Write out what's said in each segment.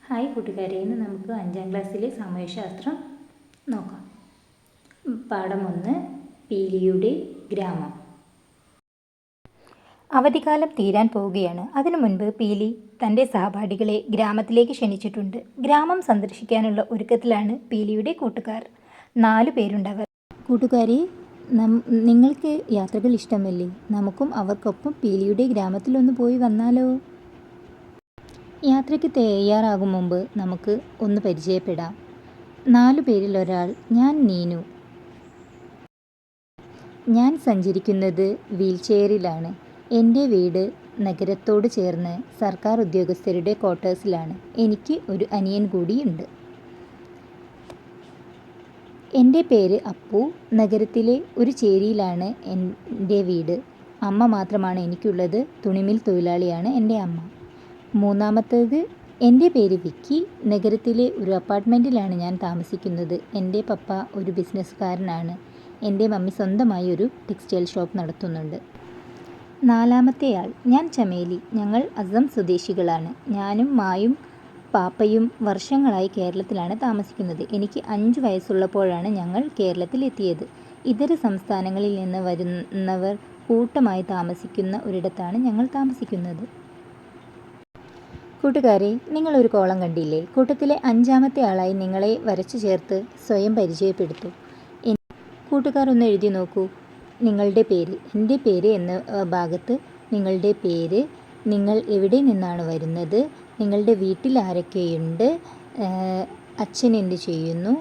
Hi കൂട്ടുകാരെ, ഇന്ന് നമുക്ക് 5ാം ക്ലാസ്സിലെ സാമൂഹ്യശാസ്ത്രം നോക്കാം. പാഠം 1, പീലിയുടെ ഗ്രാമം. അവധിക്കാലം തീരാൻ പോവുകയാണ്. അതിനു മുൻപ് പീലി തൻ്റെ സഹപാഠികളെ ഗ്രാമത്തിലേക്ക് ക്ഷണിച്ചിട്ടുണ്ട്. ഗ്രാമം സന്ദർശിക്കാനുള്ള ഒരുക്കത്തിലാണ് പീലിയുടെ കൂട്ടുകാർ. 4 പേരുണ്ടവർ. കൂട്ടുകാരെ, നിങ്ങൾക്ക് യാത്രകൾ ഇഷ്ടമല്ലേ? നമുക്കും അവർക്കൊപ്പം പീലിയുടെ ഗ്രാമത്തിലൊന്ന് പോയി വന്നാലോ? യാത്രയ്ക്ക് തയ്യാറാകും മുമ്പ് നമുക്ക് ഒന്ന് പരിചയപ്പെടാം. 4 പേരിൽ ഒരാൾ, ഞാൻ നീനു. ഞാൻ സഞ്ചരിക്കുന്നത് വീൽചെയറിലാണ്. എൻ്റെ വീട് നഗരത്തോട് ചേർന്ന് സർക്കാർ ഉദ്യോഗസ്ഥരുടെ ക്വാർട്ടേഴ്സിലാണ്. എനിക്ക് ഒരു അനിയൻ കൂടിയുണ്ട്. എൻ്റെ പേര് അപ്പു. നഗരത്തിലെ ഒരു ചേരിയിലാണ് എൻ്റെ വീട്. അമ്മ മാത്രമാണ് എനിക്കുള്ളത്. തുണിമിൽ തൊഴിലാളിയാണ് എൻ്റെ അമ്മ. മൂന്നാമത്തേത്, എൻ്റെ പേര് വിക്കി. നഗരത്തിലെ ഒരു അപ്പാർട്ട്മെൻറ്റിലാണ് ഞാൻ താമസിക്കുന്നത്. എൻ്റെ പപ്പ ഒരു ബിസിനസ്സുകാരനാണ്. എൻ്റെ മമ്മി സ്വന്തമായി ഒരു ടെക്സ്റ്റൈൽ ഷോപ്പ് നടത്തുന്നുണ്ട്. 4-മത്തെയാൾ, ഞാൻ ചമേലി. ഞങ്ങൾ അസം സ്വദേശികളാണ്. ഞാനും മായും പാപ്പയും വർഷങ്ങളായി കേരളത്തിലാണ് താമസിക്കുന്നത്. എനിക്ക് 5 വയസ്സുള്ളപ്പോഴാണ് ഞങ്ങൾ കേരളത്തിലെത്തിയത്. ഇതര സംസ്ഥാനങ്ങളിൽ നിന്ന് വരുന്നവർ കൂട്ടമായി താമസിക്കുന്ന ഒരിടത്താണ് ഞങ്ങൾ താമസിക്കുന്നത്. കൂട്ടുകാരെ, നിങ്ങളൊരു കോളം കണ്ടില്ലേ? കൂട്ടത്തിലെ 5-മത്തെ ആളായി നിങ്ങളെ വരച്ചു ചേർത്ത് സ്വയം പരിചയപ്പെടുത്തൂ. കൂട്ടുകാർ ഒന്ന് എഴുതി നോക്കൂ. നിങ്ങളുടെ പേര്, എൻ്റെ പേര് എന്ന ഭാഗത്ത് നിങ്ങളുടെ പേര്, നിങ്ങൾ എവിടെ നിന്നാണ് വരുന്നത്, നിങ്ങളുടെ വീട്ടിൽ ആരൊക്കെയുണ്ട്, അച്ഛൻ എന്ത് ചെയ്യുന്നു,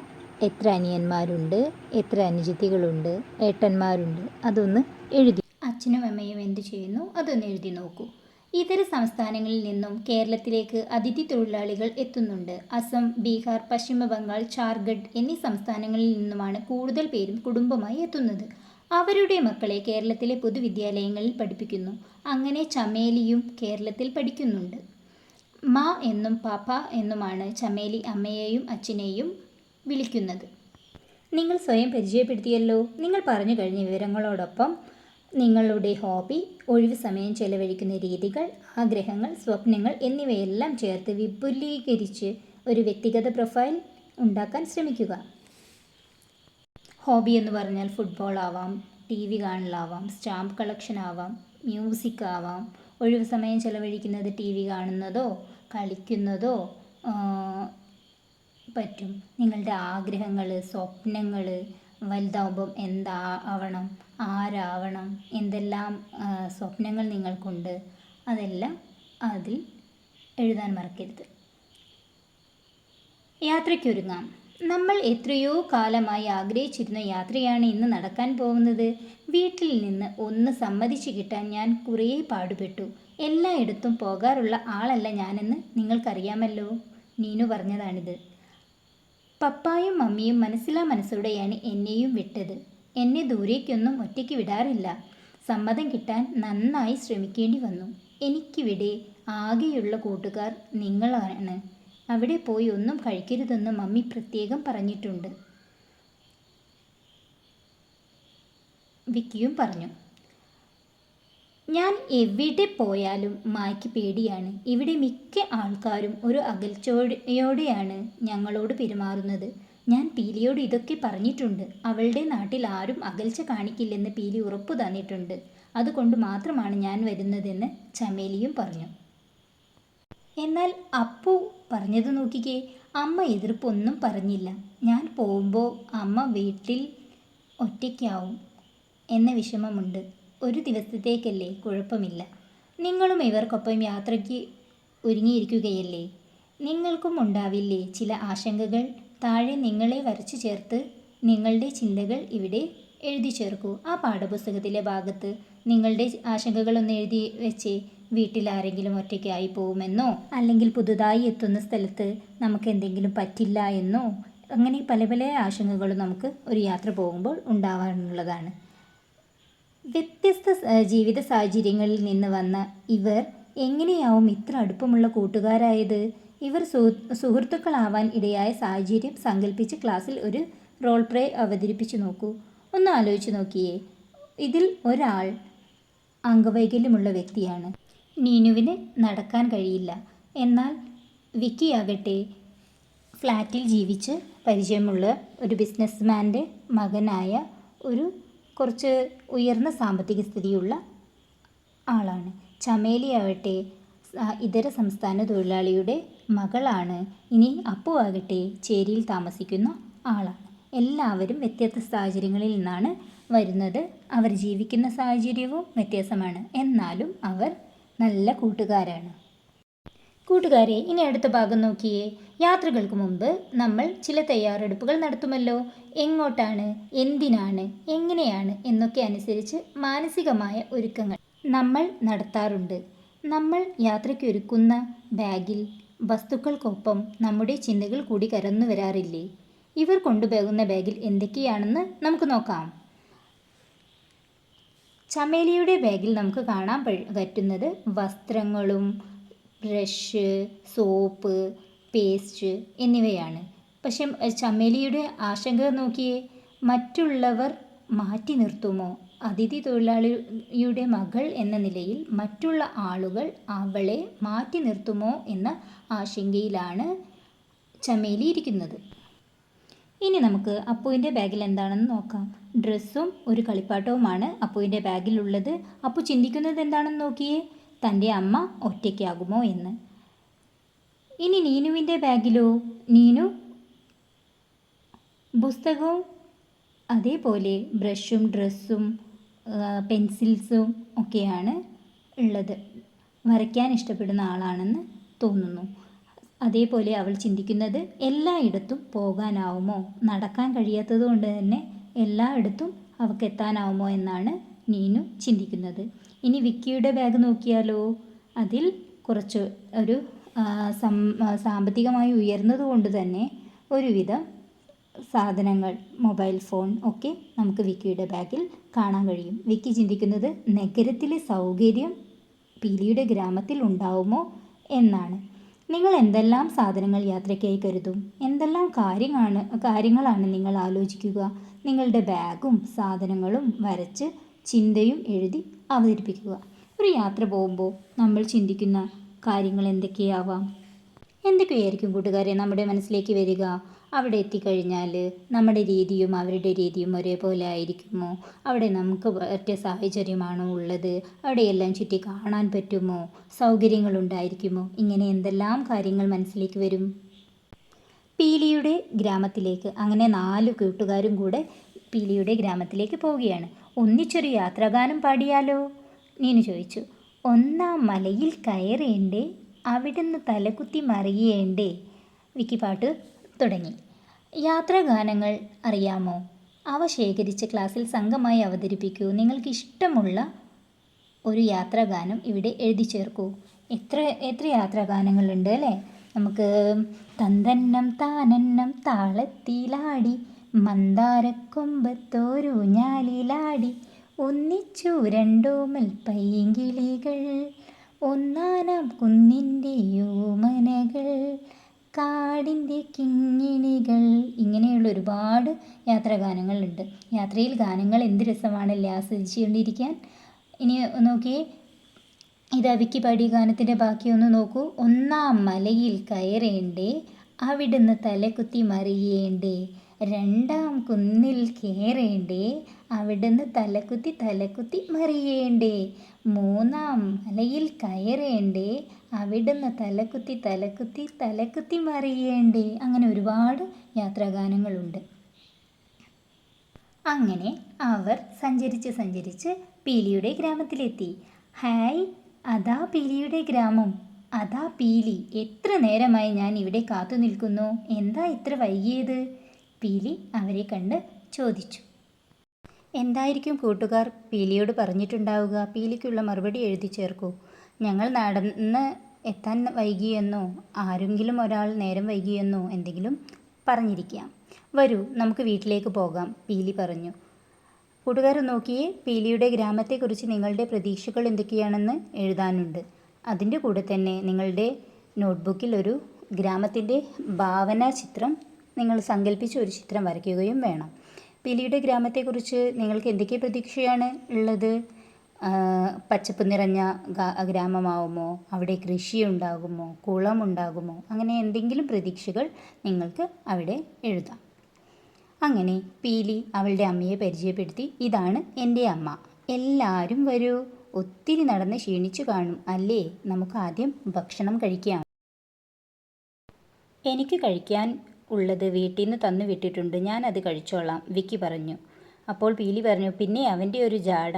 എത്ര അനിയന്മാരുണ്ട്, എത്ര അനുജത്തികളുണ്ട്, ഏട്ടന്മാരുണ്ട്, അതൊന്ന് എഴുതി. അച്ഛനും അമ്മയും എന്ത് ചെയ്യുന്നു അതൊന്ന് എഴുതി നോക്കൂ. ഇതര സംസ്ഥാനങ്ങളിൽ നിന്നും കേരളത്തിലേക്ക് അതിഥി തൊഴിലാളികൾ എത്തുന്നുണ്ട്. അസം, ബീഹാർ, പശ്ചിമ ബംഗാൾ, ഝാർഖണ്ഡ് എന്നീ സംസ്ഥാനങ്ങളിൽ നിന്നുമാണ് കൂടുതൽ പേരും കുടുംബമായി എത്തുന്നത്. അവരുടെ മക്കളെ കേരളത്തിലെ പൊതുവിദ്യാലയങ്ങളിൽ പഠിപ്പിക്കുന്നു. അങ്ങനെ ചമേലിയും കേരളത്തിൽ പഠിക്കുന്നുണ്ട്. മാ എന്നും പാപ്പ എന്നുമാണ് ചമേലി അമ്മയെയും അച്ഛനെയും വിളിക്കുന്നത്. നിങ്ങൾ സ്വയം പരിചയപ്പെടുത്തിയല്ലോ. നിങ്ങൾ പറഞ്ഞു കഴിഞ്ഞ വിവരങ്ങളോടൊപ്പം നിങ്ങളുടെ ഹോബി, ഒഴിവ് സമയം ചെലവഴിക്കുന്ന രീതികൾ, ആഗ്രഹങ്ങൾ, സ്വപ്നങ്ങൾ എന്നിവയെല്ലാം ചേർത്ത് വിപുലീകരിച്ച് ഒരു വ്യക്തിഗത പ്രൊഫൈൽ ഉണ്ടാക്കാൻ ശ്രമിക്കുക. ഹോബി എന്ന് പറഞ്ഞാൽ ഫുട്ബോൾ ആവാം, TV കാണലാവാം, സ്റ്റാമ്പ് കളക്ഷൻ ആവാം, മ്യൂസിക് ആവാം. ഒഴിവ് സമയം ചെലവഴിക്കുന്നത് TV കാണുന്നതോ കളിക്കുന്നതോ പറ്റും. നിങ്ങളുടെ ആഗ്രഹങ്ങൾ, സ്വപ്നങ്ങൾ, വലുതാവുമ്പം എന്താവണം, ആരാവണം, എന്തെല്ലാം സ്വപ്നങ്ങൾ നിങ്ങൾക്കുണ്ട്, അതെല്ലാം അതിൽ എഴുതാൻ മറക്കരുത്. യാത്രയ്ക്കൊരുങ്ങാം. നമ്മൾ എത്രയോ കാലമായി ആഗ്രഹിച്ചിരുന്ന യാത്രയാണ് ഇന്ന് നടക്കാൻ പോകുന്നത്. വീട്ടിൽ നിന്ന് ഒന്ന് സമ്മതിച്ചു കിട്ടാൻ ഞാൻ കുറേ പാടുപെട്ടു. എല്ലായിടത്തും പോകാറുള്ള ആളല്ല ഞാനെന്ന് നിങ്ങൾക്കറിയാമല്ലോ. നീനു പറഞ്ഞതാണിത്. പപ്പായും മമ്മിയും മനസ്സിലാ മനസ്സോടെയാണ് എന്നെയും വിട്ടത്. എന്നെ ദൂരേക്കൊന്നും ഒറ്റയ്ക്ക് വിടാറില്ല. സമ്മതം കിട്ടാൻ നന്നായി ശ്രമിക്കേണ്ടി വന്നു. എനിക്കിവിടെ ആകെയുള്ള കൂട്ടുകാർ നിങ്ങളാണ്. അവിടെ പോയി ഒന്നും കഴിക്കരുതെന്ന് മമ്മി പ്രത്യേകം പറഞ്ഞിട്ടുണ്ട്. വിക്കിയും പറഞ്ഞു. ഞാൻ എവിടെ പോയാലും മായ്ക്ക് പേടിയാണ്. ഇവിടെ മിക്ക ആൾക്കാരും ഒരു അകൽച്ചയോടെയാണ് ഞങ്ങളോട് പെരുമാറുന്നത്. ഞാൻ പീലിയോട് ഇതൊക്കെ പറഞ്ഞിട്ടുണ്ട്. അവളുടെ നാട്ടിൽ ആരും അകൽച്ച കാണിക്കില്ലെന്ന് പീലി ഉറപ്പു തന്നിട്ടുണ്ട്. അതുകൊണ്ട് മാത്രമാണ് ഞാൻ വരുന്നതെന്ന് ചമേലിയും പറഞ്ഞു. എന്നാൽ അപ്പു പറഞ്ഞത് നോക്കിക്കേ. അമ്മ എതിർപ്പൊന്നും പറഞ്ഞില്ല. ഞാൻ പോകുമ്പോൾ അമ്മ വീട്ടിൽ ഒറ്റയ്ക്കാവും എന്ന വിഷമമുണ്ട്. ഒരു ദിവസത്തേക്കല്ലേ, കുഴപ്പമില്ല. നിങ്ങളും ഇവർക്കൊപ്പം യാത്രയ്ക്ക് ഒരുങ്ങിയിരിക്കുകയല്ലേ. നിങ്ങൾക്കും ഉണ്ടാവില്ലേ ചില ആശങ്കകൾ? താഴെ നിങ്ങളെ വരച്ചു ചേർത്ത് നിങ്ങളുടെ ചിന്തകൾ ഇവിടെ എഴുതി ചേർക്കൂ. ആ പാഠപുസ്തകത്തിലെ ഭാഗത്ത് നിങ്ങളുടെ ആശങ്കകളൊന്ന് എഴുതി വെച്ചേ. വീട്ടിൽ ആരെങ്കിലും ഒറ്റയ്ക്കായി പോകുമെന്നോ, അല്ലെങ്കിൽ പുതുതായി എത്തുന്ന സ്ഥലത്ത് നമുക്ക് എന്തെങ്കിലും പറ്റില്ല എന്നോ, അങ്ങനെ പല പല ആശങ്കകളും നമുക്ക് ഒരു യാത്ര പോകുമ്പോൾ ഉണ്ടാവാനുള്ളതാണ്. വ്യത്യസ്ത ജീവിത സാഹചര്യങ്ങളിൽ നിന്ന് വന്ന ഇവർ എങ്ങനെയാവും ഇത്ര അടുപ്പമുള്ള കൂട്ടുകാരായത്? ഇവർ സുഹൃത്തുക്കളാവാൻ ഇടയായ സാഹചര്യം സങ്കല്പിച്ച് ക്ലാസ്സിൽ ഒരു റോൾ പ്ലേ അവതരിപ്പിച്ചു നോക്കൂ. ഒന്ന് ആലോചിച്ച് നോക്കിയേ. ഇതിൽ ഒരാൾ അംഗവൈകല്യമുള്ള വ്യക്തിയാണ്. നീനുവിന് നടക്കാൻ കഴിയില്ല. എന്നാൽ വിക്കിയാകട്ടെ ഫ്ലാറ്റിൽ ജീവിച്ച് പരിചയമുള്ള ഒരു ബിസിനസ്മാൻ്റെ മകനായ ഒരു കുറച്ച് ഉയർന്ന സാമ്പത്തിക സ്ഥിതിയുള്ള ആളാണ്. ചമേലിയാവട്ടെ ഇതര സംസ്ഥാന തൊഴിലാളിയുടെ മകളാണ്. ഇനി അപ്പു ആകട്ടെ ചേരിയിൽ താമസിക്കുന്ന ആളാണ്. എല്ലാവരും വ്യത്യസ്ത സാഹചര്യങ്ങളിൽ നിന്നാണ് വരുന്നത്. അവർ ജീവിക്കുന്ന സാഹചര്യവും വ്യത്യാസമാണ്. എന്നാലും അവർ നല്ല കൂട്ടുകാരാണ്. കൂട്ടുകാരെ, ഇനി അടുത്ത ഭാഗം നോക്കിയേ. യാത്രകൾക്ക് മുമ്പ് നമ്മൾ ചില തയ്യാറെടുപ്പുകൾ നടത്തുമല്ലോ. എങ്ങോട്ടാണ്, എന്തിനാണ്, എങ്ങനെയാണ് എന്നൊക്കെ അനുസരിച്ച് മാനസികമായ ഒരുക്കങ്ങൾ നമ്മൾ നടത്താറുണ്ട്. നമ്മൾ യാത്രയ്ക്കൊരുക്കുന്ന ബാഗിൽ വസ്തുക്കൾക്കൊപ്പം നമ്മുടെ ചിന്തകൾ കൂടി കടന്നു വരാറില്ലേ? ഇവർ കൊണ്ടുപോകുന്ന ബാഗിൽ എന്തൊക്കെയാണെന്ന് നമുക്ക് നോക്കാം. ചമേലിയുടെ ബാഗിൽ നമുക്ക് കാണാൻ പറ്റുന്നത് വസ്ത്രങ്ങളും ബ്രഷ്, സോപ്പ്, പേസ്റ്റ് എന്നിവയാണ്. പക്ഷെ ചമേലിയുടെ ആശങ്ക നോക്കിയേ. മറ്റുള്ളവർ മാറ്റി നിർത്തുമോ? അതിഥി തൊഴിലാളിയുടെ മകൾ എന്ന നിലയിൽ മറ്റുള്ള ആളുകൾ അവളെ മാറ്റി നിർത്തുമോ എന്ന ആശങ്കയിലാണ് ചമേലി ഇരിക്കുന്നത്. ഇനി നമുക്ക് അപ്പുവിൻ്റെ ബാഗിൽ എന്താണെന്ന് നോക്കാം. ഡ്രസ്സും ഒരു കളിപ്പാട്ടവുമാണ് അപ്പുവിൻ്റെ ബാഗിലുള്ളത്. അപ്പു ചിന്തിക്കുന്നത് എന്താണെന്ന് നോക്കിയേ. തൻ്റെ അമ്മ ഒറ്റയ്ക്കാകുമോ എന്ന്. ഇനി നീനുവിൻ്റെ ബാഗിലോ? നീനു പുസ്തകവും അതേപോലെ ബ്രഷും ഡ്രസ്സും പെൻസിൽസും ഒക്കെയാണ് ഉള്ളത്. വരയ്ക്കാൻ ഇഷ്ടപ്പെടുന്ന ആളാണെന്ന് തോന്നുന്നു. അതേപോലെ അവൾ ചിന്തിക്കുന്നത് എല്ലായിടത്തും പോകാനാവുമോ? നടക്കാൻ കഴിയാത്തത് കൊണ്ട് തന്നെ എല്ലായിടത്തും അവൾക്ക് എത്താനാവുമോ എന്നാണ് നീനു ചിന്തിക്കുന്നത്. ഇനി വിക്കിയുടെ ബാഗ് നോക്കിയാലോ. അതിൽ കുറച്ച് ഒരു സാമ്പത്തികമായി ഉയർന്നതുകൊണ്ട് തന്നെ ഒരുവിധം സാധനങ്ങൾ, മൊബൈൽ ഫോൺ ഒക്കെ നമുക്ക് വിക്കിയുടെ ബാഗിൽ കാണാൻ കഴിയും. വിക്കി ചിന്തിക്കുന്നത് നഗരത്തിലെ സൗകര്യം പീലിയുടെ ഗ്രാമത്തിൽ ഉണ്ടാവുമോ എന്നാണ്. നിങ്ങൾ എന്തെല്ലാം സാധനങ്ങൾ യാത്രയ്ക്കായി കരുതും? എന്തെല്ലാം കാര്യങ്ങളാണ് നിങ്ങൾ ആലോചിക്കുക? നിങ്ങളുടെ ബാഗും സാധനങ്ങളും വരച്ച് ചിന്തയും എഴുതി അവതരിപ്പിക്കുക. ഒരു യാത്ര പോകുമ്പോൾ നമ്മൾ ചിന്തിക്കുന്ന കാര്യങ്ങൾ എന്തൊക്കെയാവാം? എന്തൊക്കെയായിരിക്കും കൂട്ടുകാരെ നമ്മുടെ മനസ്സിലേക്ക് വരിക? അവിടെ എത്തിക്കഴിഞ്ഞാൽ നമ്മുടെ രീതിയും അവരുടെ രീതിയും ഒരേപോലെ ആയിരിക്കുമോ? അവിടെ നമുക്ക് പറ്റിയ സാഹചര്യമാണോ ഉള്ളത്? അവിടെയെല്ലാം ചുറ്റി കാണാൻ പറ്റുമോ? സൗകര്യങ്ങളുണ്ടായിരിക്കുമോ? ഇങ്ങനെ എന്തെല്ലാം കാര്യങ്ങൾ മനസ്സിലേക്ക് വരും? പീലിയുടെ ഗ്രാമത്തിലേക്ക് അങ്ങനെ 4 കൂട്ടുകാരും കൂടെ പീലിയുടെ ഗ്രാമത്തിലേക്ക് പോവുകയാണ്. ഒന്നിച്ചൊരു യാത്രാഗാനം പാടിയാലോ? നീനു ചോദിച്ചു. ഒന്നാം മലയിൽ കയറേണ്ടേ, അവിടുന്ന് തലകുത്തി മറിയേണ്ടേ. വിക്കി പാട്ട് തുടങ്ങി. യാത്രാഗാനങ്ങൾ അറിയാമോ? അവ ശേഖരിച്ച് ക്ലാസ്സിൽ സംഘമായി അവതരിപ്പിക്കൂ. നിങ്ങൾക്ക് ഇഷ്ടമുള്ള ഒരു യാത്രാഗാനം ഇവിടെ എഴുതി ചേർക്കൂ. എത്ര യാത്രാഗാനങ്ങളുണ്ട് അല്ലേ? നമുക്ക് തന്തന്നം താനന്നം താളത്തിലാടി മന്ദാരക്കൊമ്പത്തോരു ഞാലിലാടി ഒന്നിച്ചു രണ്ടോമൽ പൈങ്കിളികൾ ഒന്നാനാം കുന്നിൻ്റെ യോമനകൾ കാടിൻ്റെ കിങ്ങിണികൾ. ഇങ്ങനെയുള്ള ഒരുപാട് യാത്രാഗാനങ്ങളുണ്ട്. യാത്രയിൽ ഗാനങ്ങൾ എന്ത് രസമാണല്ലേ ആസ്വദിച്ചുകൊണ്ടിരിക്കാൻ. ഇനി നോക്കിയേ, ഇതാ വിക്കി പാടിയ ഗാനത്തിൻ്റെ ബാക്കി ഒന്ന് നോക്കൂ. ഒന്നാം മലയിൽ കയറേണ്ടേ, അവിടുന്ന് തലകുത്തി മറിയേണ്ടേ. രണ്ടാം കുന്നിൽ കയറേണ്ടേ, അവിടുന്ന് തലകുത്തി മറിയേണ്ടേ. മൂന്നാം മലയിൽ കയറേണ്ടേ, അവിടുന്ന് തലകുത്തി മറിയേണ്ടേ. അങ്ങനെ ഒരുപാട് യാത്രാഗാനങ്ങളുണ്ട്. അങ്ങനെ അവർ സഞ്ചരിച്ച് പീലിയുടെ ഗ്രാമത്തിലെത്തി. ഹായ്, അതാ പീലിയുടെ ഗ്രാമം, അതാ പീലി. എത്ര നേരമായി ഞാൻ ഇവിടെ കാത്തു നിൽക്കുന്നു. എന്താ ഇത്ര വൈകിയത്? പീലി അവരെ കണ്ട് ചോദിച്ചു. എന്തായിരിക്കും കൂട്ടുകാർ പീലിയോട് പറഞ്ഞിട്ടുണ്ടാവുക? പീലിക്കുള്ള മറുപടി എഴുതി ചേർക്കൂ. ഞങ്ങൾ നടന്ന് എത്താൻ വൈകിയെന്നോ ആരെങ്കിലും ഒരാൾ നേരം വൈകിയെന്നോ എന്തെങ്കിലും പറഞ്ഞിരിക്കാം. വരൂ, നമുക്ക് വീട്ടിലേക്ക് പോകാം, പീലി പറഞ്ഞു. കൂട്ടുകാർ നോക്കിയേ, പീലിയുടെ ഗ്രാമത്തെക്കുറിച്ച് നിങ്ങളുടെ പ്രതീക്ഷകൾ എന്തൊക്കെയാണെന്ന് എഴുതാനുണ്ട്. അതിൻ്റെ കൂടെ തന്നെ നിങ്ങളുടെ നോട്ട്ബുക്കിൽ ഒരു ഗ്രാമത്തിൻ്റെ ഭാവനാ ചിത്രം നിങ്ങൾ സങ്കല്പിച്ച ഒരു ചിത്രം വരയ്ക്കുകയും വേണം. പീലിയുടെ ഗ്രാമത്തെക്കുറിച്ച് നിങ്ങൾക്ക് എന്തൊക്കെ പ്രതീക്ഷയാണ് ഉള്ളത്? പച്ചപ്പ് നിറഞ്ഞ ഗ്രാമമാവുമോ, അവിടെ കൃഷിയുണ്ടാകുമോ, കുളമുണ്ടാകുമോ, അങ്ങനെ എന്തെങ്കിലും പ്രതീക്ഷകൾ നിങ്ങൾക്ക് അവിടെ എഴുതാം. അങ്ങനെ പീലി അവളുടെ അമ്മയെ പരിചയപ്പെടുത്തി. ഇതാണ് എൻ്റെ അമ്മ, എല്ലാവരും വരൂ. ഒത്തിരി നടന്ന് ക്ഷീണിച്ചു കാണും അല്ലേ, നമുക്ക് ആദ്യം ഭക്ഷണം കഴിക്കാം. എനിക്ക് കഴിക്കാൻ ഉള്ളത് വീട്ടിൽ നിന്ന് തന്നു വിട്ടിട്ടുണ്ട്, ഞാനത് കഴിച്ചോളാം, വിക്കി പറഞ്ഞു. അപ്പോൾ പീലി പറഞ്ഞു, പിന്നെ അവൻ്റെ ഒരു ജാട.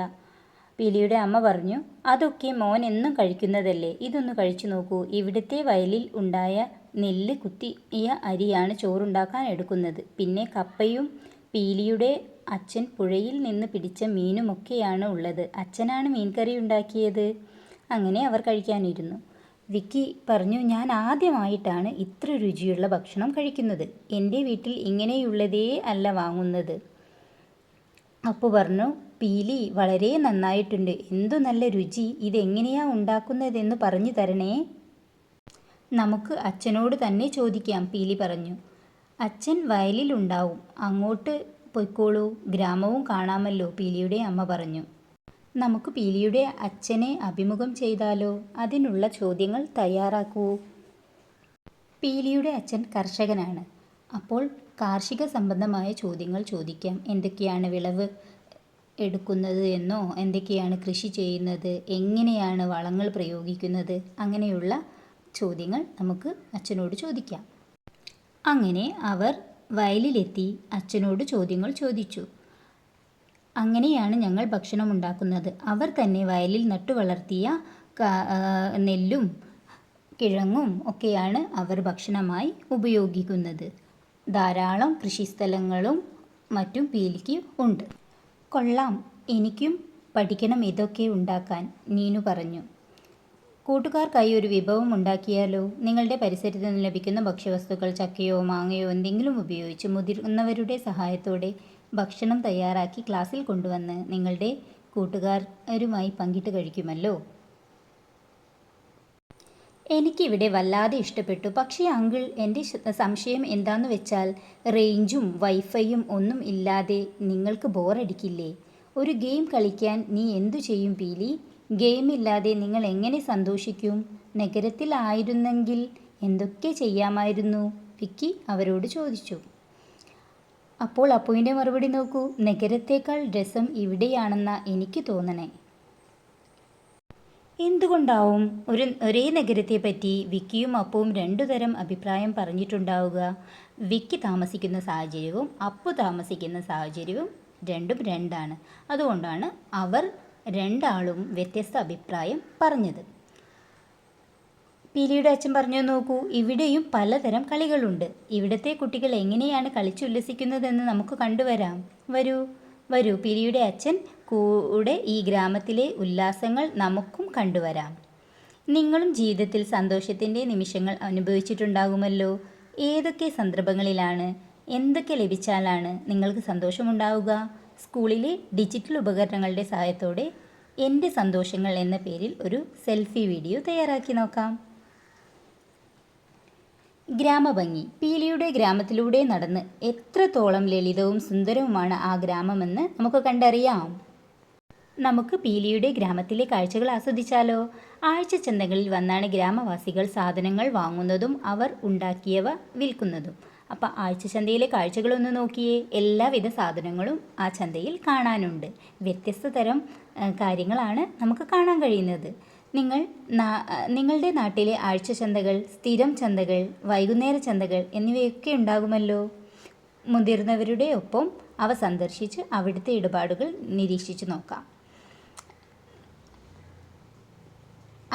പീലിയുടെ അമ്മ പറഞ്ഞു, അതൊക്കെ മോൻ എന്നും കഴിക്കുന്നതല്ലേ, ഇതൊന്ന് കഴിച്ചു നോക്കൂ. ഇവിടുത്തെ വയലിൽ ഉണ്ടായ നെല്ല് കുത്തിയ അരിയാണ് ചോറുണ്ടാക്കാൻ എടുക്കുന്നത്. പിന്നെ കപ്പയും പീലിയുടെ അച്ഛൻ പുഴയിൽ നിന്ന് പിടിച്ച മീനുമൊക്കെയാണ് ഉള്ളത്. അച്ഛനാണ് മീൻകറി ഉണ്ടാക്കിയത്. അങ്ങനെ അവർ കഴിക്കാനിരുന്നു. വിക്കി പറഞ്ഞു, ഞാൻ ആദ്യമായിട്ടാണ് ഇത്ര രുചിയുള്ള ഭക്ഷണം കഴിക്കുന്നത്. എൻ്റെ വീട്ടിൽ ഇങ്ങനെയുള്ളതേ അല്ല വാങ്ങുന്നത്. അപ്പു പറഞ്ഞു, പീലി വളരെ നന്നായിട്ടുണ്ട്, എന്തു നല്ല രുചി, ഇതെങ്ങനെയാ ഉണ്ടാക്കുന്നതെന്ന് പറഞ്ഞു തരണേ. നമുക്ക് അച്ഛനോട് തന്നെ ചോദിക്കാം, പീലി പറഞ്ഞു. അച്ഛൻ വയലിലുണ്ടാവും, അങ്ങോട്ട് പൊയ്ക്കോളൂ, ഗ്രാമവും കാണാമല്ലോ, പീലിയുടെ അമ്മ പറഞ്ഞു. നമുക്ക് പീലിയുടെ അച്ഛനെ അഭിമുഖം ചെയ്താലോ, അതിനുള്ള ചോദ്യങ്ങൾ തയ്യാറാക്കൂ. പീലിയുടെ അച്ഛൻ കർഷകനാണ്. അപ്പോൾ കാർഷിക സംബന്ധമായ ചോദ്യങ്ങൾ ചോദിക്കാം. എന്തൊക്കെയാണ് വിളവ് എടുക്കുന്നത് എന്നോ, എന്തൊക്കെയാണ് കൃഷി ചെയ്യുന്നത്, എങ്ങനെയാണ് വളങ്ങൾ പ്രയോഗിക്കുന്നത്, അങ്ങനെയുള്ള ചോദ്യങ്ങൾ നമുക്ക് അച്ഛനോട് ചോദിക്കാം. അങ്ങനെ അവർ വയലിലെത്തി അച്ഛനോട് ചോദ്യങ്ങൾ ചോദിച്ചു. അങ്ങനെയാണ് ഞങ്ങൾ ഭക്ഷണം ഉണ്ടാക്കുന്നത്. അവർ തന്നെ വയലിൽ നട്ടുവളർത്തിയ നെല്ലും കിഴങ്ങും ഒക്കെയാണ് അവർ ഭക്ഷണമായി ഉപയോഗിക്കുന്നത്. ധാരാളം കൃഷിസ്ഥലങ്ങളും മറ്റും പീലിക്ക് ഉണ്ട്. കൊള്ളാം, എനിക്കും പഠിക്കണം ഇതൊക്കെ ഉണ്ടാക്കാൻ, നീനു പറഞ്ഞു. കൂട്ടുകാർക്കായി ഒരു വിഭവം ഉണ്ടാക്കിയാലോ? നിങ്ങളുടെ പരിസരത്ത് നിന്ന് ലഭിക്കുന്ന ഭക്ഷ്യവസ്തുക്കൾ, ചക്കയോ മാങ്ങയോ എന്തെങ്കിലും ഉപയോഗിച്ച് മുതിർന്നവരുടെ സഹായത്തോടെ ഭക്ഷണം തയ്യാറാക്കി ക്ലാസ്സിൽ കൊണ്ടുവന്ന് നിങ്ങളുടെ കൂട്ടുകാരുമായി പങ്കിട്ട് കഴിക്കുമല്ലോ. എനിക്കിവിടെ വല്ലാതെ ഇഷ്ടപ്പെട്ടു. പക്ഷേ അങ്കിൾ, എൻ്റെ സംശയം എന്താന്ന് വെച്ചാൽ, റേഞ്ചും വൈഫൈയും ഒന്നും ഇല്ലാതെ നിങ്ങൾക്ക് ബോറടിക്കില്ലേ? ഒരു ഗെയിം കളിക്കാൻ നീ എന്തു ചെയ്യും പീലി? ഗെയിമില്ലാതെ നിങ്ങൾ എങ്ങനെ സന്തോഷിക്കും? നഗരത്തിലായിരുന്നെങ്കിൽ എന്തൊക്കെ ചെയ്യാമായിരുന്നു? വിക്കി അവരോട് ചോദിച്ചു. അപ്പോൾ അപ്പുവിൻ്റെ മറുപടി നോക്കൂ, നഗരത്തേക്കാൾ രസം ഇവിടെയാണെന്നാ എനിക്ക് തോന്നണേ. എന്തുകൊണ്ടാവും? ഒരേ നഗരത്തെപ്പറ്റി വിക്കിയും അപ്പുവും രണ്ടുതരം അഭിപ്രായം പറഞ്ഞിട്ടുണ്ടാവുക. വിക്കി താമസിക്കുന്ന സാഹചര്യവും അപ്പു താമസിക്കുന്ന സാഹചര്യവും രണ്ടും രണ്ടാണ്. അതുകൊണ്ടാണ് അവർ രണ്ടാളും വ്യത്യസ്ത അഭിപ്രായം പറഞ്ഞത്. പീലിയുടെ അച്ഛൻ പറഞ്ഞു, നോക്കൂ, ഇവിടെയും പലതരം കളികളുണ്ട്. ഇവിടുത്തെ കുട്ടികൾ എങ്ങനെയാണ് കളിച്ചുല്ലസിക്കുന്നതെന്ന് നമുക്ക് കണ്ടുവരാം. വരൂ വരൂ, പീലിയുടെ അച്ഛൻ കൂടെ ഈ ഗ്രാമത്തിലെ ഉല്ലാസങ്ങൾ നമുക്കും കണ്ടുവരാം. നിങ്ങളും ജീവിതത്തിൽ സന്തോഷത്തിൻ്റെ നിമിഷങ്ങൾ അനുഭവിച്ചിട്ടുണ്ടാകുമല്ലോ. ഏതൊക്കെ സന്ദർഭങ്ങളിലാണ്, എന്തൊക്കെ ലഭിച്ചാലാണ് നിങ്ങൾക്ക് സന്തോഷമുണ്ടാവുക? സ്കൂളിലെ ഡിജിറ്റൽ ഉപകരണങ്ങളുടെ സഹായത്തോടെ എൻ്റെ സന്തോഷങ്ങൾ എന്ന പേരിൽ ഒരു സെൽഫി വീഡിയോ തയ്യാറാക്കി നോക്കാം. ഗ്രാമഭംഗി. പീലിയുടെ ഗ്രാമത്തിലൂടെ നടന്ന് എത്രത്തോളം ലളിതവും സുന്ദരവുമാണ് ആ ഗ്രാമമെന്ന് നമുക്ക് കണ്ടറിയാം. നമുക്ക് പീലിയുടെ ഗ്രാമത്തിലെ കാഴ്ചകൾ ആസ്വദിച്ചാലോ? ആഴ്ചച്ചന്തകളിൽ വന്നാണ് ഗ്രാമവാസികൾ സാധനങ്ങൾ വാങ്ങുന്നതും അവർ ഉണ്ടാക്കിയവ വിൽക്കുന്നതും. അപ്പം ആഴ്ചച്ചന്തയിലെ കാഴ്ചകളൊന്ന് നോക്കിയേ. എല്ലാവിധ സാധനങ്ങളും ആ ചന്തയിൽ കാണാനുണ്ട്. വ്യത്യസ്ത തരം കാര്യങ്ങളാണ് നമുക്ക് കാണാൻ കഴിയുന്നത്. നിങ്ങളുടെ നാട്ടിലെ ആഴ്ചച്ചന്തകൾ, സ്ഥിരം ചന്തകൾ, വൈകുന്നേര ചന്തകൾ എന്നിവയൊക്കെ ഉണ്ടാകുമല്ലോ. മുതിർന്നവരുടെ ഒപ്പം അവ സന്ദർശിച്ച് അവിടുത്തെ ഇടപാടുകൾ നിരീക്ഷിച്ചു നോക്കാം.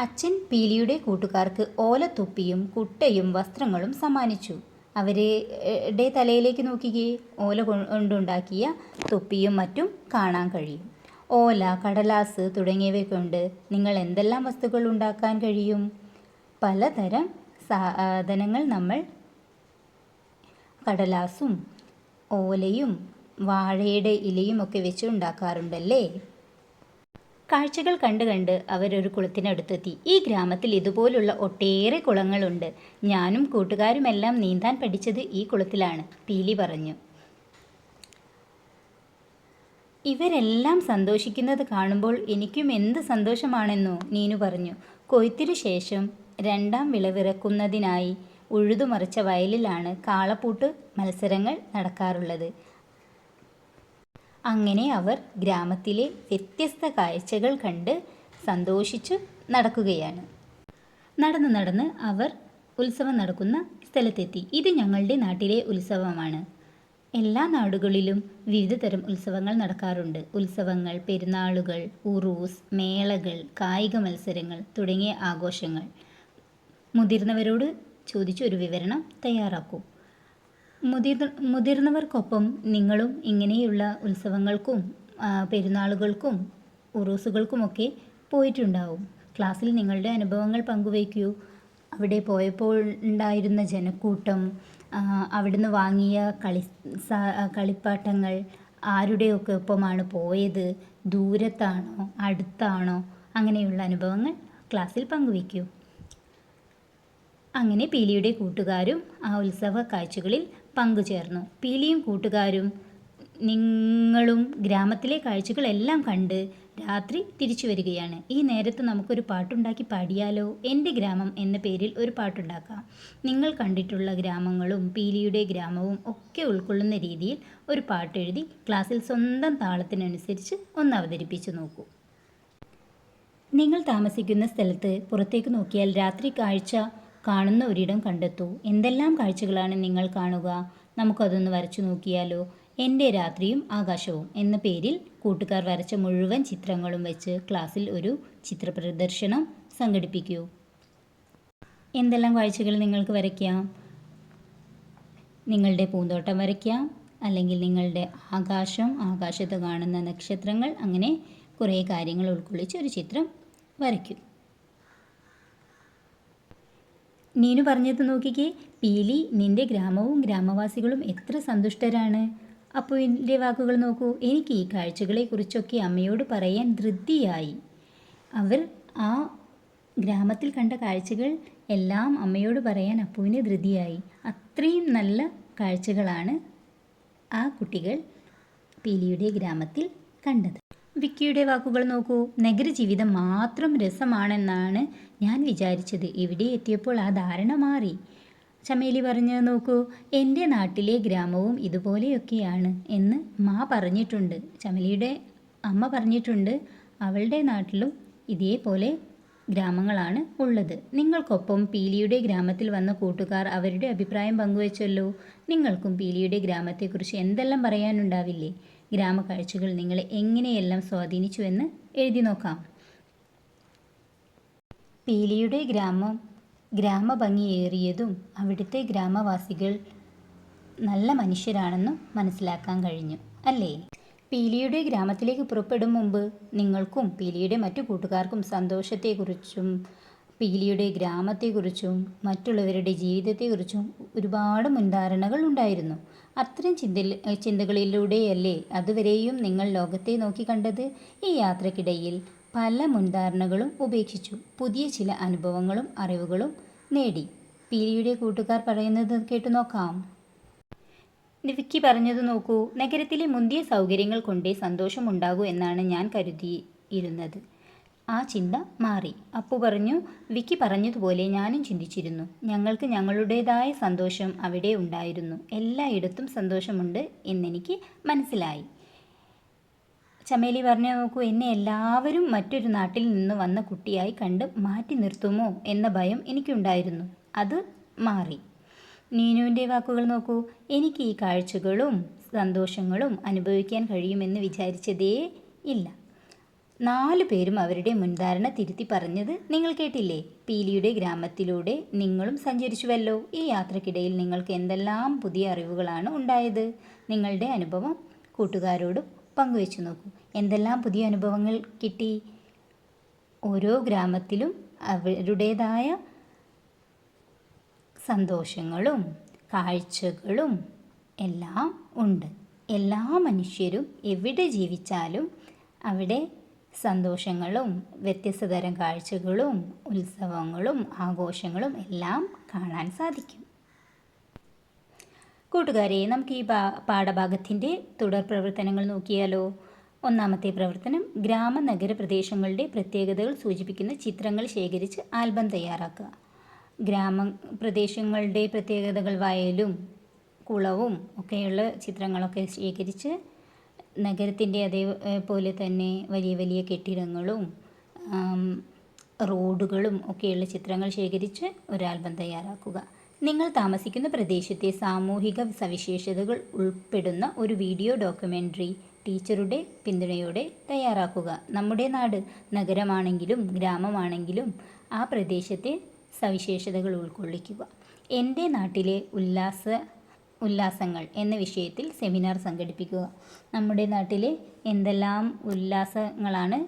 അച്ഛൻ പീലിയുടെ കൂട്ടുകാർക്ക് ഓലത്തൊപ്പിയും കുട്ടയും വസ്ത്രങ്ങളും സമ്മാനിച്ചു. അവരുടെ തലയിലേക്ക് നോക്കിക്കേ, ഓല കൊണ്ടുണ്ടാക്കിയ തൊപ്പിയും മറ്റും കാണാൻ കഴിയും. ഓല, കടലാസ് തുടങ്ങിയവ കൊണ്ട് നിങ്ങൾ എന്തെല്ലാം വസ്തുക്കൾ ഉണ്ടാക്കാൻ കഴിയും? പലതരം സാധനങ്ങൾ നമ്മൾ കടലാസും ഓലയും വാഴയുടെ ഇലയും ഒക്കെ വെച്ച് ഉണ്ടാക്കാറുണ്ടല്ലേ. കാഴ്ചകൾ കണ്ട് കണ്ട് അവരൊരു കുളത്തിനടുത്തെത്തി. ഈ ഗ്രാമത്തിൽ ഇതുപോലുള്ള ഒട്ടേറെ കുളങ്ങളുണ്ട്. ഞാനും കൂട്ടുകാരുമെല്ലാം നീന്താൻ പഠിച്ചത് ഈ കുളത്തിലാണ്, പീലി പറഞ്ഞു. ഇവരെല്ലാം സന്തോഷിക്കുന്നത് കാണുമ്പോൾ എനിക്കും എന്ത് സന്തോഷമാണെന്നോ, നീനു പറഞ്ഞു. കൊയ്ത്തിനു ശേഷം രണ്ടാം വിളവിറക്കുന്നതിനായി ഉഴുതുമറിച്ച വയലിലാണ് കാളപ്പൂട്ട് മത്സരങ്ങൾ നടക്കാറുള്ളത്. അങ്ങനെ അവർ ഗ്രാമത്തിലെ വ്യത്യസ്ത കാഴ്ചകൾ കണ്ട് സന്തോഷിച്ചു നടക്കുകയാണ്. നടന്ന് നടന്ന് അവർ ഉത്സവം നടക്കുന്ന സ്ഥലത്തെത്തി. ഇത് ഞങ്ങളുടെ നാട്ടിലെ ഉത്സവമാണ്. എല്ലാ നാടുകളിലും വിവിധ തരം ഉത്സവങ്ങൾ നടക്കാറുണ്ട്. ഉത്സവങ്ങൾ, പെരുന്നാളുകൾ, ഉറൂസ്, മേളകൾ, കായിക മത്സരങ്ങൾ തുടങ്ങിയ ആഘോഷങ്ങൾ. മുതിർന്നവരോട് ചോദിച്ച് ഒരു വിവരണം തയ്യാറാക്കൂ. മുതിർന്നവർക്കൊപ്പം നിങ്ങളും ഇങ്ങനെയുള്ള ഉത്സവങ്ങൾക്കും പെരുന്നാളുകൾക്കും ഉറൂസുകൾക്കുമൊക്കെ പോയിട്ടുണ്ടാവും. ക്ലാസ്സിൽ നിങ്ങളുടെ അനുഭവങ്ങൾ പങ്കുവയ്ക്കൂ. അവിടെ പോയപ്പോൾ ഉണ്ടായിരുന്ന ജനക്കൂട്ടം, അവിടുന്ന് വാങ്ങിയ കളിപ്പാട്ടങ്ങൾ, ആരുടെയൊക്കെ ഒപ്പമാണ് പോയത്, ദൂരത്താണോ അടുത്താണോ, അങ്ങനെയുള്ള അനുഭവങ്ങൾ ക്ലാസ്സിൽ പങ്കുവയ്ക്കൂ. അങ്ങനെ പീലിയുടെ കൂട്ടുകാരും ആ ഉത്സവ കാഴ്ചകളിൽ പങ്കുചേർന്നു. പീലിയും കൂട്ടുകാരും നിങ്ങളും ഗ്രാമത്തിലെ കാഴ്ചകളെല്ലാം കണ്ട് രാത്രി തിരിച്ചു വരികയാണ്. ഈ നേരത്ത് നമുക്കൊരു പാട്ടുണ്ടാക്കി പാടിയാലോ? എൻ്റെ ഗ്രാമം എന്ന പേരിൽ ഒരു പാട്ടുണ്ടാക്കാം. നിങ്ങൾ കണ്ടിട്ടുള്ള ഗ്രാമങ്ങളും പീലിയുടെ ഗ്രാമവും ഒക്കെ ഉൾക്കൊള്ളുന്ന രീതിയിൽ ഒരു പാട്ടെഴുതി ക്ലാസ്സിൽ സ്വന്തം താളത്തിനനുസരിച്ച് ഒന്ന് അവതരിപ്പിച്ചു നോക്കൂ. നിങ്ങൾ താമസിക്കുന്ന സ്ഥലത്ത് പുറത്തേക്ക് നോക്കിയാൽ രാത്രി കാഴ്ച കാണുന്ന ഒരിടം കണ്ടെത്തൂ. എന്തെല്ലാം കാഴ്ചകളാണ് നിങ്ങൾ കാണുക? നമുക്കതൊന്ന് വരച്ചു നോക്കിയാലോ? എൻ്റെ രാത്രിയും ആകാശവും എന്ന പേരിൽ കൂട്ടുകാർ വരച്ച മുഴുവൻ ചിത്രങ്ങളും വെച്ച് ക്ലാസ്സിൽ ഒരു ചിത്രപ്രദർശനം സംഘടിപ്പിക്കൂ. എന്തെല്ലാം കാഴ്ചകൾ നിങ്ങൾക്ക് വരയ്ക്കാം? നിങ്ങളുടെ പൂന്തോട്ടം വരയ്ക്കാം, അല്ലെങ്കിൽ നിങ്ങളുടെ ആകാശം, ആകാശത്ത് കാണുന്ന നക്ഷത്രങ്ങൾ, അങ്ങനെ കുറേ കാര്യങ്ങൾ ഉൾക്കൊള്ളിച്ച് ഒരു ചിത്രം വരയ്ക്കൂ. നീനു പറഞ്ഞത് നോക്കിക്കേ. പീലി, നിന്റെ ഗ്രാമവും ഗ്രാമവാസികളും എത്ര സന്തുഷ്ടരാണ്. അപ്പുവിൻ്റെ വാക്കുകൾ നോക്കൂ. എനിക്ക് ഈ കാഴ്ചകളെക്കുറിച്ചൊക്കെ അമ്മയോട് പറയാൻ ധൃതിയായി. അവർ ആ ഗ്രാമത്തിൽ കണ്ട കാഴ്ചകൾ എല്ലാം അമ്മയോട് പറയാൻ അപ്പുവിന് ധൃതിയായി. അത്രയും നല്ല കാഴ്ചകളാണ് ആ കുട്ടികൾ പീലിയുടെ ഗ്രാമത്തിൽ കണ്ടത്. വിക്കിയുടെ വാക്കുകൾ നോക്കൂ. നഗരജീവിതം മാത്രം രസമാണെന്നാണ് ഞാൻ വിചാരിച്ചത്. ഇവിടെ എത്തിയപ്പോൾ ആ ധാരണ മാറി. ചമേലി പറഞ്ഞു നോക്കൂ. എൻ്റെ നാട്ടിലെ ഗ്രാമവും ഇതുപോലെയൊക്കെയാണ് എന്ന് പറഞ്ഞിട്ടുണ്ട്. ചമേലിയുടെ അമ്മ പറഞ്ഞിട്ടുണ്ട് അവളുടെ നാട്ടിലും ഇതേപോലെ ഗ്രാമങ്ങളാണ് ഉള്ളത്. നിങ്ങൾക്കൊപ്പം പീലിയുടെ ഗ്രാമത്തിൽ വന്ന കൂട്ടുകാർ അവരുടെ അഭിപ്രായം പങ്കുവച്ചല്ലോ. നിങ്ങൾക്കും പീലിയുടെ ഗ്രാമത്തെക്കുറിച്ച് എന്തെല്ലാം പറയാനുണ്ടാവില്ലേ? ഗ്രാമക്കാഴ്ചകൾ നിങ്ങളെ എങ്ങനെയെല്ലാം സ്വാധീനിച്ചുവെന്ന് എഴുതി നോക്കാം. പീലിയുടെ ഗ്രാമം ഗ്രാമഭംഗിയേറിയതും അവിടുത്തെ ഗ്രാമവാസികൾ നല്ല മനുഷ്യരാണെന്നും മനസ്സിലാക്കാൻ കഴിഞ്ഞു, അല്ലേ? പീലിയുടെ ഗ്രാമത്തിലേക്ക് പുറപ്പെടും മുമ്പ് നിങ്ങൾക്കും പീലിയുടെ മറ്റു കൂട്ടുകാർക്കും സന്തോഷത്തെക്കുറിച്ചും പീലിയുടെ ഗ്രാമത്തെക്കുറിച്ചും മറ്റുള്ളവരുടെ ജീവിതത്തെക്കുറിച്ചും ഒരുപാട് മുൻധാരണകൾ ഉണ്ടായിരുന്നു. അത്തരം ചിന്തകളിലൂടെയല്ലേ അതുവരെയും നിങ്ങൾ ലോകത്തെ നോക്കിക്കണ്ടത്? ഈ യാത്രക്കിടയിൽ പല മുൻധാരണകളും ഉപേക്ഷിച്ചു. പുതിയ ചില അനുഭവങ്ങളും അറിവുകളും നേടി. പീലിയുടെ കൂട്ടുകാർ പറയുന്നത് കേട്ടു നോക്കാം. വിക്കി പറഞ്ഞത് നോക്കൂ. നഗരത്തിലെ മുന്തിയ സൗകര്യങ്ങൾ കൊണ്ടേ സന്തോഷമുണ്ടാകൂ എന്നാണ് ഞാൻ കരുതിയിരുന്നത്. ആ ചിന്ത മാറി. അപ്പു പറഞ്ഞു. വിക്കി പറഞ്ഞതുപോലെ ഞാനും ചിന്തിച്ചിരുന്നു. ഞങ്ങൾക്ക് ഞങ്ങളുടേതായ സന്തോഷം അവിടെ ഉണ്ടായിരുന്നു. എല്ലായിടത്തും സന്തോഷമുണ്ട് എന്നെനിക്ക് മനസ്സിലായി. ചമേലി പറഞ്ഞു നോക്കൂ. എന്നെ എല്ലാവരും മറ്റൊരു നാട്ടിൽ നിന്ന് വന്ന കുട്ടിയായി കണ്ട് മാറ്റി നിർത്തുമോ എന്ന ഭയം എനിക്കുണ്ടായിരുന്നു. അത് മാറി. നീനുവിൻ്റെ വാക്കുകൾ നോക്കൂ. എനിക്ക് ഈ കാഴ്ചകളും സന്തോഷങ്ങളും അനുഭവിക്കാൻ കഴിയുമെന്ന് വിചാരിച്ചതേ ഇല്ല. 4 പേരും അവരുടെ മുൻധാരണ തിരുത്തി പറഞ്ഞത് നിങ്ങൾ കേട്ടില്ലേ? പീലിയുടെ ഗ്രാമത്തിലൂടെ നിങ്ങളും സഞ്ചരിച്ചുവല്ലോ. ഈ യാത്രക്കിടയിൽ നിങ്ങൾക്ക് എന്തെല്ലാം പുതിയ അറിവുകളാണ് ഉണ്ടായത്? നിങ്ങളുടെ അനുഭവം കൂട്ടുകാരോട് പങ്കുവെച്ചു നോക്കൂ. എന്തെല്ലാം പുതിയ അനുഭവങ്ങൾ കിട്ടി? ഓരോ ഗ്രാമത്തിലും അവരുടേതായ സന്തോഷങ്ങളും കാഴ്ചകളും എല്ലാം ഉണ്ട്. എല്ലാ മനുഷ്യരും എവിടെ ജീവിച്ചാലും അവിടെ സന്തോഷങ്ങളും വ്യത്യസ്ത തരം കാഴ്ചകളും ഉത്സവങ്ങളും ആഘോഷങ്ങളും എല്ലാം കാണാൻ സാധിക്കും. കൂട്ടുകാരെ, നമുക്ക് ഈ പാഠഭാഗത്തിൻ്റെ തുടർ പ്രവർത്തനങ്ങൾ നോക്കിയാലോ? ഒന്നാമത്തെ പ്രവർത്തനം ഗ്രാമ-നഗര പ്രദേശങ്ങളുടെ പ്രത്യേകതകൾ സൂചിപ്പിക്കുന്ന ചിത്രങ്ങൾ ശേഖരിച്ച് ആൽബം തയ്യാറാക്കുക. ഗ്രാമപ്രദേശങ്ങളുടെ പ്രത്യേകതകൾ വയലും കുളവും ഒക്കെയുള്ള ചിത്രങ്ങളൊക്കെ ശേഖരിച്ച് നഗരത്തിൻ്റെ അതേപോലെ തന്നെ വലിയ വലിയ കെട്ടിടങ്ങളും റോഡുകളും ഒക്കെയുള്ള ചിത്രങ്ങൾ ശേഖരിച്ച് ഒരു ആൽബം തയ്യാറാക്കുക. നിങ്ങൾ താമസിക്കുന്ന പ്രദേശത്തെ സാമൂഹിക സവിശേഷതകൾ ഉൾപ്പെടുന്ന ഒരു വീഡിയോ ഡോക്യുമെൻ്ററി ടീച്ചറുടെ പിന്തുണയോടെ തയ്യാറാക്കുക. നമ്മുടെ നാട് നഗരമാണെങ്കിലും ഗ്രാമമാണെങ്കിലും ആ പ്രദേശത്തെ സവിശേഷതകൾ ഉൾക്കൊള്ളിക്കുക. എൻ്റെ നാട്ടിലെ ഉല്ലാസങ്ങൾ എന്ന വിഷയത്തിൽ സെമിനാർ സംഘടിപ്പിക്കുക. നമ്മുടെ നാട്ടിലെ എന്തെല്ലാം ഉല്ലാസങ്ങളാണ്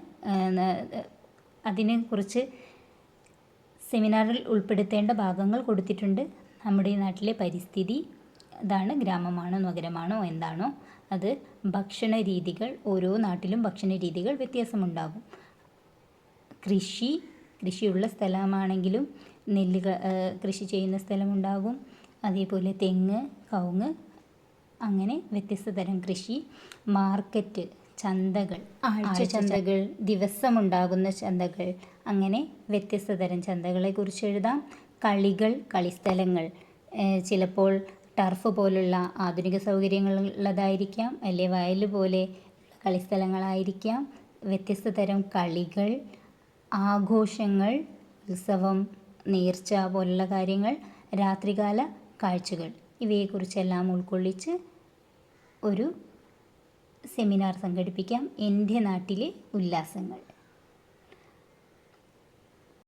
അതിനെക്കുറിച്ച് സെമിനാറിൽ ഉൾപ്പെടുത്തേണ്ട ഭാഗങ്ങൾ കൊടുത്തിട്ടുണ്ട്. നമ്മുടെ നാട്ടിലെ പരിസ്ഥിതി, അതാണ് ഗ്രാമമാണോ നഗരമാണോ എന്താണോ അത്. ഭക്ഷണ രീതികൾ, ഓരോ നാട്ടിലും ഭക്ഷണ രീതികൾ വ്യത്യാസമുണ്ടാകും. കൃഷിയുള്ള സ്ഥലമാണെങ്കിലും നെല്ല് കൃഷി ചെയ്യുന്ന സ്ഥലമുണ്ടാകും. അതേപോലെ തെങ്ങ്, കവുങ്ങ്, അങ്ങനെ വ്യത്യസ്ത തരം കൃഷി. മാർക്കറ്റ്, ചന്തകൾ, ആഴ്ച ചന്തകൾ, ദിവസമുണ്ടാകുന്ന ചന്തകൾ, അങ്ങനെ വ്യത്യസ്ത തരം ചന്തകളെക്കുറിച്ച് എഴുതാം. കളികൾ, കളിസ്ഥലങ്ങൾ, ചിലപ്പോൾ ടർഫ് പോലുള്ള ആധുനിക സൗകര്യങ്ങളുള്ളതായിരിക്കാം, അല്ലെ വയൽ പോലെ കളിസ്ഥലങ്ങളായിരിക്കാം. വ്യത്യസ്ത തരം കളികൾ, ആഘോഷങ്ങൾ, ഉത്സവം, നേർച്ച പോലുള്ള കാര്യങ്ങൾ, രാത്രികാല കാഴ്ചകൾ, ഇവയെക്കുറിച്ചെല്ലാം ഉൾക്കൊള്ളിച്ച് ഒരു സെമിനാർ സംഘടിപ്പിക്കാം. എൻ്റെ നാട്ടിലെ ഉല്ലാസങ്ങൾ.